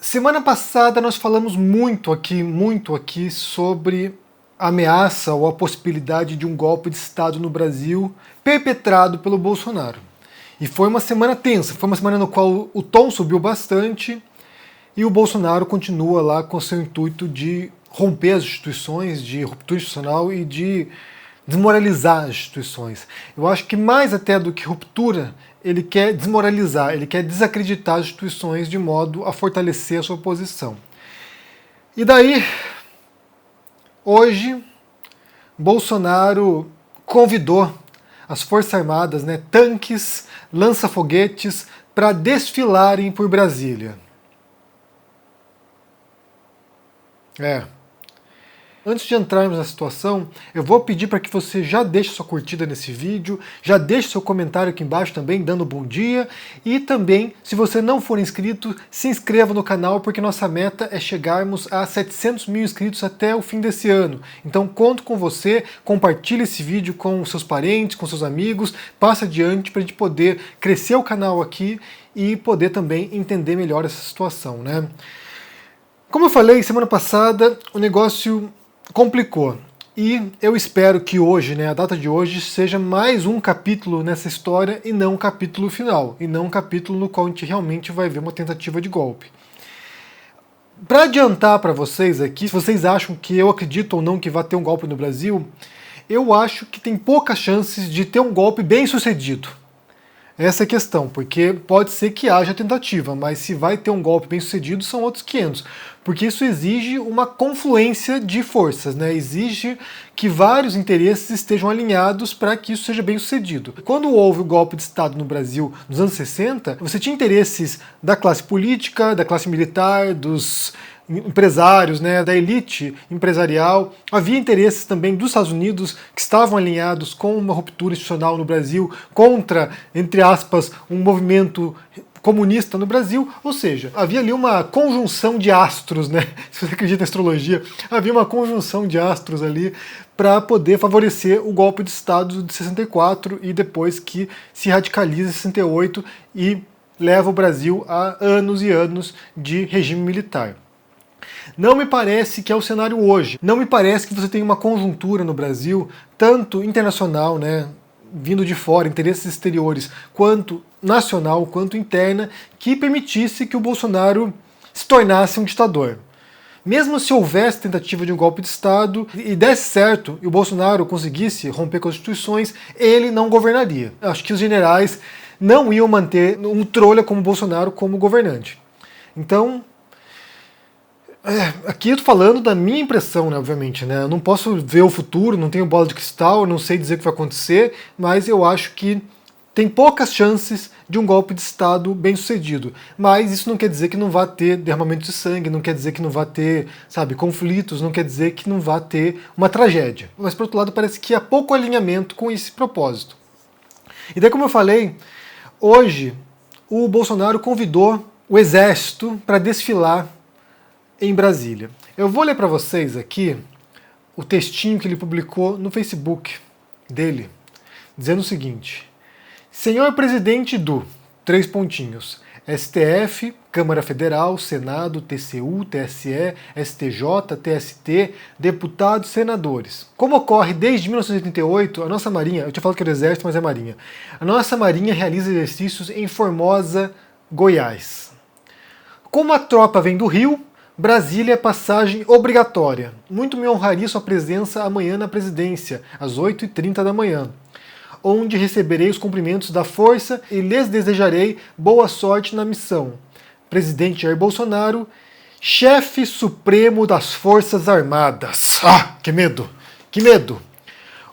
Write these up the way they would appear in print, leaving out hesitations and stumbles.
Semana passada nós falamos muito aqui sobre a ameaça ou a possibilidade de um golpe de Estado no Brasil perpetrado pelo Bolsonaro. E foi uma semana tensa, foi uma semana no qual o tom subiu bastante e o Bolsonaro continua lá com seu intuito de romper as instituições, de ruptura institucional e de desmoralizar as instituições. Eu acho que mais até do que ruptura, ele quer desmoralizar, ele quer desacreditar as instituições de modo a fortalecer a sua posição. E daí, hoje, Bolsonaro convidou as Forças Armadas, tanques, lança-foguetes, para desfilarem por Brasília. Antes de entrarmos na situação, eu vou pedir para que você já deixe sua curtida nesse vídeo, já deixe seu comentário aqui embaixo também, dando bom dia, e também, se você não for inscrito, se inscreva no canal, porque nossa meta é chegarmos a 700 mil inscritos até o fim desse ano. Então conto com você, compartilhe esse vídeo com seus parentes, com seus amigos, passe adiante para a gente poder crescer o canal aqui e poder também entender melhor essa situação, Como eu falei semana passada, o negócio complicou. E eu espero que hoje, a data de hoje, seja mais um capítulo nessa história e não um capítulo final, e não um capítulo no qual a gente realmente vai ver uma tentativa de golpe. Para adiantar para vocês aqui, se vocês acham que eu acredito ou não que vai ter um golpe no Brasil, eu acho que tem poucas chances de ter um golpe bem sucedido. Essa é a questão, porque pode ser que haja tentativa, mas se vai ter um golpe bem sucedido são outros 500, porque isso exige uma confluência de forças, exige que vários interesses estejam alinhados para que isso seja bem sucedido. Quando houve o golpe de Estado no Brasil nos anos 60, você tinha interesses da classe política, da classe militar, dos empresários, da elite empresarial. Havia interesses também dos Estados Unidos que estavam alinhados com uma ruptura institucional no Brasil, contra, entre aspas, um movimento comunista no Brasil, ou seja, havia ali uma conjunção de astros, se você acredita em astrologia, havia uma conjunção de astros ali para poder favorecer o golpe de Estado de 64 e depois que se radicaliza em 68 e leva o Brasil a anos e anos de regime militar. Não me parece que é o cenário hoje. Não me parece que você tem uma conjuntura no Brasil, tanto internacional, vindo de fora, interesses exteriores, quanto nacional, quanto interna, que permitisse que o Bolsonaro se tornasse um ditador. Mesmo se houvesse tentativa de um golpe de Estado e desse certo e o Bolsonaro conseguisse romper com as instituições, ele não governaria. Acho que os generais não iam manter um trolha como Bolsonaro como governante. Então, aqui eu tô falando da minha impressão, obviamente, Eu não posso ver o futuro, não tenho bola de cristal, não sei dizer o que vai acontecer, mas eu acho que tem poucas chances de um golpe de Estado bem sucedido. Mas isso não quer dizer que não vá ter derramamento de sangue, não quer dizer que não vá ter, conflitos, não quer dizer que não vá ter uma tragédia. Mas, por outro lado, parece que há pouco alinhamento com esse propósito. E daí, como eu falei, hoje o Bolsonaro convidou o exército para desfilar em Brasília. Eu vou ler para vocês aqui o textinho que ele publicou no Facebook dele, dizendo o seguinte: Senhor presidente do, STF, Câmara Federal, Senado, TCU, TSE, STJ, TST, deputados, senadores. Como ocorre desde 1988, a nossa Marinha, eu tinha falado que era o Exército, mas é Marinha, a nossa Marinha realiza exercícios em Formosa, Goiás. Como a tropa vem do Rio, Brasília é passagem obrigatória. Muito me honraria sua presença amanhã na presidência, às 8h30 da manhã, onde receberei os cumprimentos da força e lhes desejarei boa sorte na missão. Presidente Jair Bolsonaro, chefe supremo das Forças Armadas. Ah, que medo! Que medo!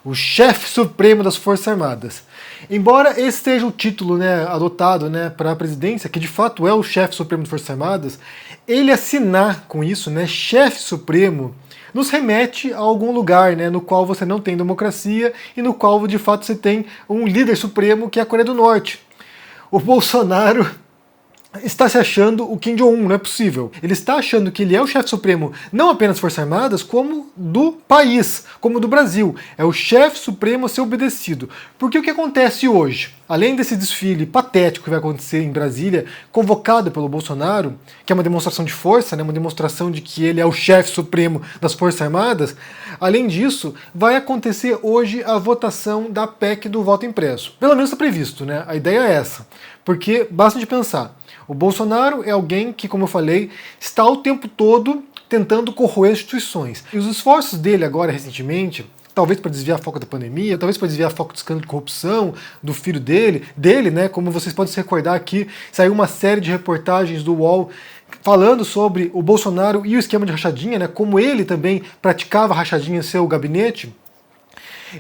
O chefe supremo das Forças Armadas. Embora esse seja o título adotado para a presidência, que de fato é o chefe supremo das Forças Armadas, ele assinar com isso, chefe supremo, nos remete a algum lugar no qual você não tem democracia e no qual de fato você tem um líder supremo que é a Coreia do Norte. O Bolsonaro está se achando o Kim Jong-un, não é possível. Ele está achando que ele é o chefe supremo não apenas das Forças Armadas, como do país, como do Brasil. É o chefe supremo a ser obedecido. Porque o que acontece hoje? Além desse desfile patético que vai acontecer em Brasília, convocado pelo Bolsonaro, que é uma demonstração de força, né, uma demonstração de que ele é o chefe supremo das Forças Armadas, além disso, vai acontecer hoje a votação da PEC do voto impresso. Pelo menos está previsto, né? A ideia é essa. Porque basta de pensar. O Bolsonaro é alguém que, como eu falei, está o tempo todo tentando corroer as instituições. E os esforços dele agora, recentemente, talvez para desviar foco da pandemia, talvez para desviar foco do escândalo de corrupção do filho dele, né? Como vocês podem se recordar aqui, saiu uma série de reportagens do UOL falando sobre o Bolsonaro e o esquema de rachadinha, né? Como ele também praticava rachadinha em seu gabinete.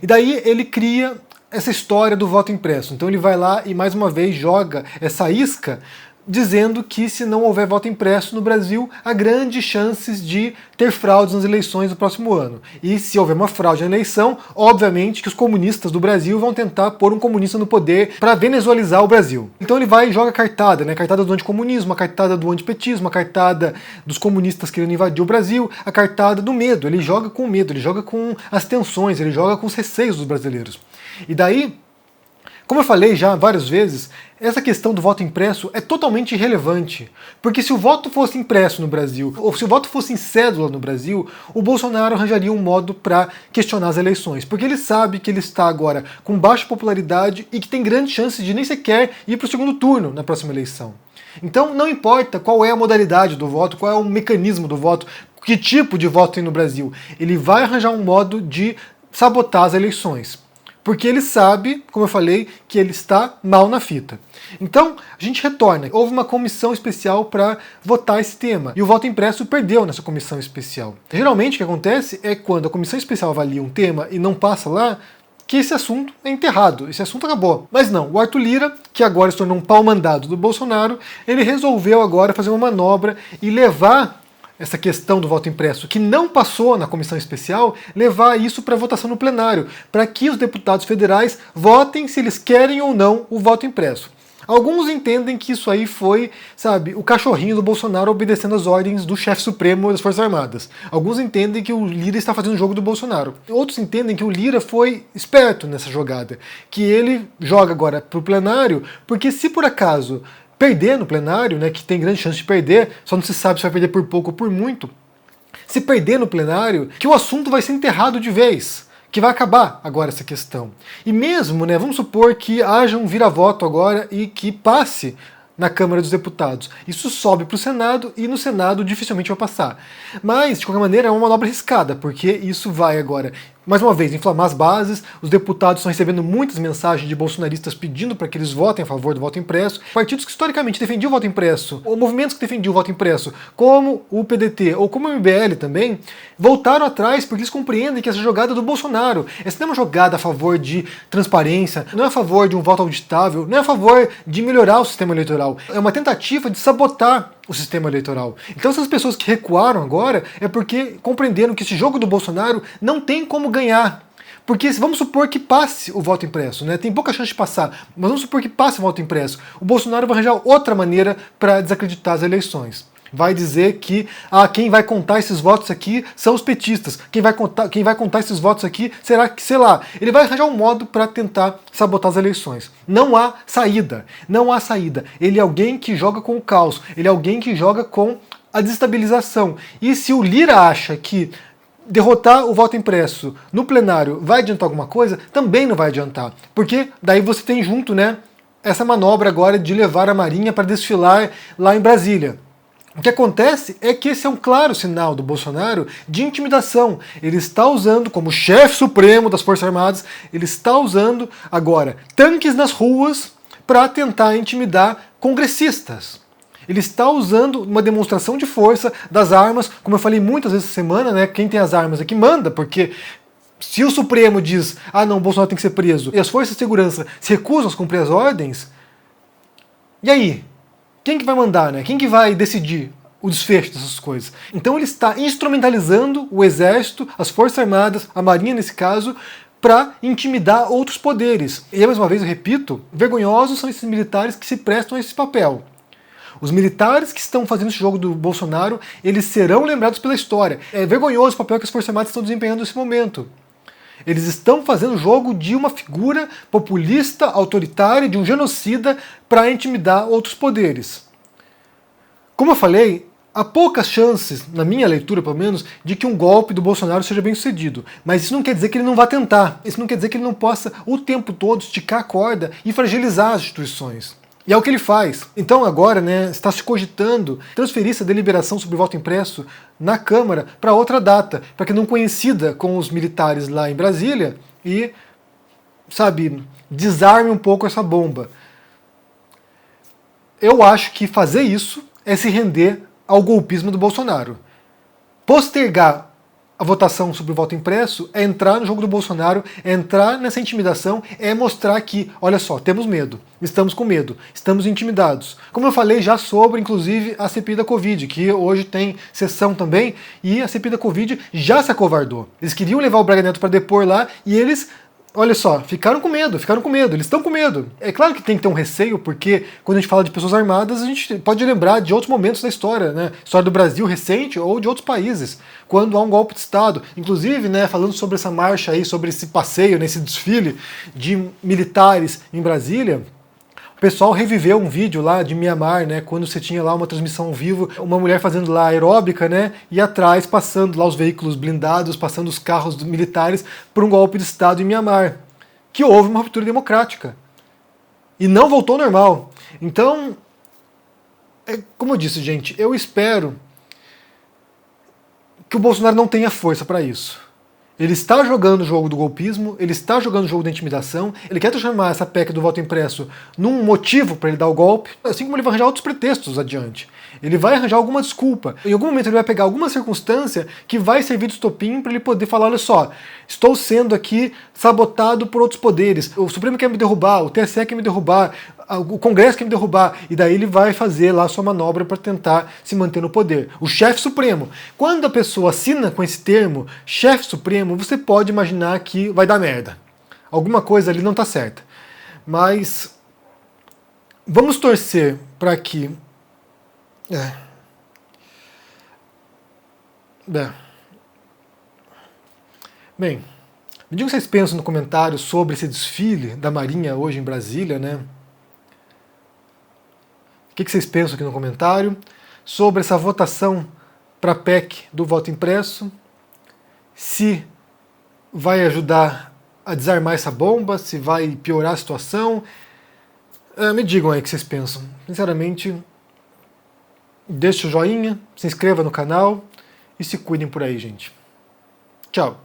E daí ele cria essa história do voto impresso. Então ele vai lá e mais uma vez joga essa isca dizendo que se não houver voto impresso no Brasil, há grandes chances de ter fraudes nas eleições do próximo ano. E se houver uma fraude na eleição, obviamente que os comunistas do Brasil vão tentar pôr um comunista no poder para venezuelizar o Brasil. Então ele vai e joga cartada, né? Cartada do anticomunismo, a cartada do antipetismo, a cartada dos comunistas querendo invadir o Brasil, a cartada do medo. Ele joga com o medo, ele joga com as tensões, ele joga com os receios dos brasileiros. E daí, como eu falei já várias vezes, essa questão do voto impresso é totalmente irrelevante. Porque se o voto fosse impresso no Brasil, ou se o voto fosse em cédula no Brasil, o Bolsonaro arranjaria um modo para questionar as eleições. Porque ele sabe que ele está agora com baixa popularidade e que tem grandes chances de nem sequer ir para o segundo turno na próxima eleição. Então não importa qual é a modalidade do voto, qual é o mecanismo do voto, que tipo de voto tem no Brasil, ele vai arranjar um modo de sabotar as eleições. Porque ele sabe, como eu falei, que ele está mal na fita. Então, a gente retorna. Houve uma comissão especial para votar esse tema. E o voto impresso perdeu nessa comissão especial. Geralmente o que acontece é quando a comissão especial avalia um tema e não passa lá, que esse assunto é enterrado, esse assunto acabou. Mas não, o Arthur Lira, que agora se tornou um pau-mandado do Bolsonaro, ele resolveu agora fazer uma manobra e levar essa questão do voto impresso, que não passou na comissão especial, levar isso para votação no plenário, para que os deputados federais votem se eles querem ou não o voto impresso. Alguns entendem que isso aí foi, sabe, o cachorrinho do Bolsonaro obedecendo as ordens do chefe supremo das Forças Armadas. Alguns entendem que o Lira está fazendo o jogo do Bolsonaro. Outros entendem que o Lira foi esperto nessa jogada, que ele joga agora para o plenário, porque se por acaso perder no plenário, né, que tem grande chance de perder, só não se sabe se vai perder por pouco ou por muito, se perder no plenário, que o assunto vai ser enterrado de vez, que vai acabar agora essa questão. E mesmo, né, vamos supor que haja um vira-voto agora e que passe na Câmara dos Deputados. Isso sobe para o Senado e no Senado dificilmente vai passar. Mas, de qualquer maneira, é uma manobra arriscada, porque isso vai agora, mais uma vez, inflamar as bases. Os deputados estão recebendo muitas mensagens de bolsonaristas pedindo para que eles votem a favor do voto impresso. Partidos que historicamente defendiam o voto impresso, ou movimentos que defendiam o voto impresso, como o PDT ou como o MBL também, voltaram atrás porque eles compreendem que essa jogada do Bolsonaro, essa não é uma jogada a favor de transparência, não é a favor de um voto auditável, não é a favor de melhorar o sistema eleitoral. É uma tentativa de sabotar o sistema eleitoral. Então essas pessoas que recuaram agora é porque compreenderam que esse jogo do Bolsonaro não tem como ganhar. Porque vamos supor que passe o voto impresso, né? Tem pouca chance de passar, mas vamos supor que passe o voto impresso. O Bolsonaro vai arranjar outra maneira para desacreditar as eleições. Vai dizer que quem vai contar esses votos aqui são os petistas. Quem vai contar esses votos aqui será que, sei lá, ele vai arranjar um modo para tentar sabotar as eleições. Não há saída. Não há saída. Ele é alguém que joga com o caos. Ele é alguém que joga com a desestabilização. E se o Lira acha que derrotar o voto impresso no plenário vai adiantar alguma coisa, também não vai adiantar. Porque daí você tem junto, né, essa manobra agora de levar a Marinha para desfilar lá em Brasília. O que acontece é que esse é um claro sinal do Bolsonaro de intimidação. Ele está usando, como chefe supremo das Forças Armadas, ele está usando agora tanques nas ruas para tentar intimidar congressistas. Ele está usando uma demonstração de força das armas, como eu falei muitas vezes essa semana, né? Quem tem as armas é que manda, porque se o Supremo diz, não, o Bolsonaro tem que ser preso, e as forças de segurança se recusam a cumprir as ordens, e aí? Quem que vai mandar, né? Quem que vai decidir o desfecho dessas coisas? Então ele está instrumentalizando o Exército, as Forças Armadas, a Marinha nesse caso, para intimidar outros poderes. E mais uma vez eu repito, vergonhosos são esses militares que se prestam a esse papel. Os militares que estão fazendo esse jogo do Bolsonaro, eles serão lembrados pela história. É vergonhoso o papel que as Forças Armadas estão desempenhando nesse momento. Eles estão fazendo o jogo de uma figura populista, autoritária, de um genocida para intimidar outros poderes. Como eu falei, há poucas chances, na minha leitura pelo menos, de que um golpe do Bolsonaro seja bem sucedido. Mas isso não quer dizer que ele não vá tentar. Isso não quer dizer que ele não possa o tempo todo esticar a corda e fragilizar as instituições. E é o que ele faz. Então agora, né, está se cogitando transferir essa deliberação sobre o voto impresso na Câmara para outra data, para que não coincida com os militares lá em Brasília e, sabe, desarme um pouco essa bomba. Eu acho que fazer isso é se render ao golpismo do Bolsonaro. Postergar a votação sobre o voto impresso é entrar no jogo do Bolsonaro, é entrar nessa intimidação, é mostrar que, olha só, temos medo, estamos com medo, estamos intimidados. Como eu falei já sobre, inclusive, a CPI da Covid, que hoje tem sessão também, e a CPI da Covid já se acovardou. Eles queriam levar o Braga Neto para depor lá, e eles, olha só, ficaram com medo, eles estão com medo. É claro que tem que ter um receio, porque quando a gente fala de pessoas armadas, a gente pode lembrar de outros momentos da história, né? História do Brasil recente ou de outros países, quando há um golpe de Estado. Inclusive, né, falando sobre essa marcha aí, sobre esse passeio, nesse desfile de militares em Brasília, o pessoal reviveu um vídeo lá de Mianmar, né, quando você tinha lá uma transmissão ao vivo, uma mulher fazendo lá aeróbica, né, e atrás passando lá os veículos blindados, passando os carros militares por um golpe de Estado em Mianmar, que houve uma ruptura democrática e não voltou ao normal. Então, como eu disse, gente, eu espero que o Bolsonaro não tenha força para isso. Ele está jogando o jogo do golpismo, ele está jogando o jogo da intimidação, ele quer transformar essa PEC do voto impresso num motivo para ele dar o golpe, assim como ele vai arranjar outros pretextos adiante. Ele vai arranjar alguma desculpa. Em algum momento ele vai pegar alguma circunstância que vai servir de estopim para ele poder falar, olha só, estou sendo aqui sabotado por outros poderes, o Supremo quer me derrubar, o TSE quer me derrubar, o Congresso quer me derrubar, e daí ele vai fazer lá a sua manobra para tentar se manter no poder. O chefe supremo. Quando a pessoa assina com esse termo, chefe supremo, você pode imaginar que vai dar merda. Alguma coisa ali não está certa. Mas vamos torcer para que... Bem, me digam o que vocês pensam no comentário sobre esse desfile da Marinha hoje em Brasília, né? O que vocês pensam aqui no comentário sobre essa votação para a PEC do voto impresso? Se vai ajudar a desarmar essa bomba, se vai piorar a situação? Me digam aí o que vocês pensam. Sinceramente, deixe o joinha, se inscreva no canal e se cuidem por aí, gente. Tchau!